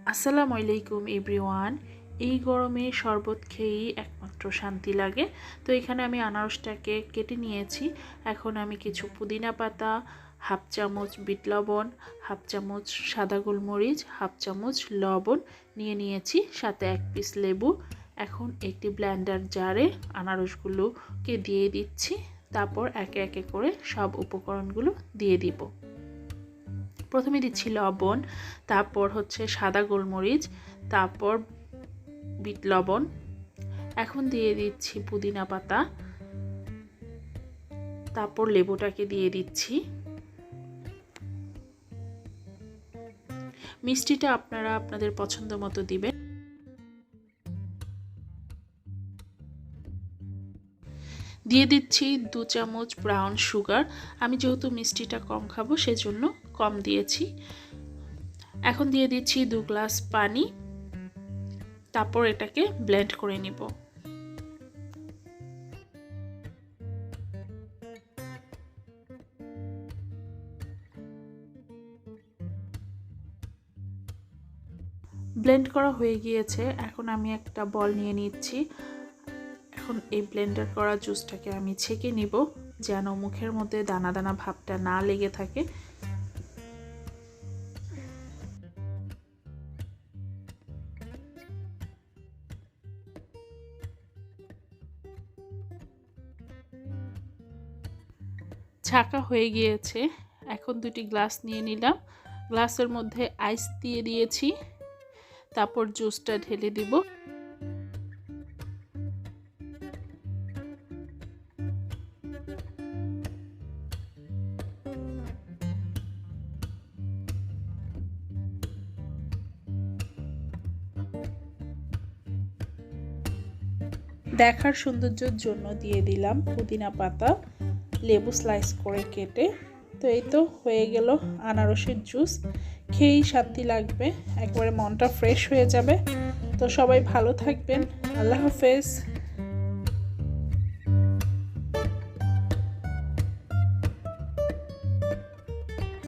আসসালামু আলাইকুম এভরিওয়ান। এই গরমে শরবত খেয়েই একমাত্র শান্তি লাগে। তো এখানে আমি আনারসটাকে কেটে নিয়েছি। এখন আমি কিছু পুদিনা পাতা, হাফ চামচ বিট লবণ, হাফ চামচ সাদা গোলমরিচ, হাফ চামচ লবণ নিয়ে নিয়েছি, সাথে এক পিস লেবু। এখন একটি ব্লেন্ডার জারে আনারসগুলোকে দিয়ে দিচ্ছি। তারপর একে একে করে সব উপকরণগুলো দিয়ে দিব। প্রথমে দিচ্ছি লবণ, তারপর হচ্ছে সাদা গোলমরিচ, তারপর বিট লবণ। এখন দিয়ে দিচ্ছি পুদিনা পাতা, তারপর লেবুটাকে দিয়ে দিচ্ছি। মিষ্টিটা আপনারা আপনাদের পছন্দ মতো দিবেন। দিয়ে দিচ্ছি 2 চামচ ব্রাউন সুগার। আমি যেহেতু মিষ্টিটা কম খাবো সেজন্য কম দিয়েছি। এখন দিয়ে দিচ্ছি 2 গ্লাস পানি, তারপর এটাকে ব্লেন্ড করে নিব। ব্লেন্ড করা হয়ে গিয়েছে। এখন আমি একটা বল নিয়ে নিচ্ছি। এখন এই ব্লেন্ডার করা জুসটাকে আমি ছেঁকে নিব, যেন মুখের মধ্যে দানা দানা ভাবটা না লেগে থাকে। ছাঁকা হয়ে গিয়েছে। এখন 2টি গ্লাস নিয়ে নিলাম। গ্লাসের মধ্যে আইস দিয়ে দিয়েছি, তারপর জুসটা ঢেলে দিব। দেখার সৌন্দর্যের জন্য দিয়ে দিলাম পুদিনা পাতা, লেবু স্লাইস করে কেটে। তো এই তো হয়ে গেল আনারসের জুস। খেয়েই শান্তি লাগবে, একবারে মনটা ফ্রেশ হয়ে যাবে। তো সবাই ভালো থাকবেন। আল্লাহ হাফেজ।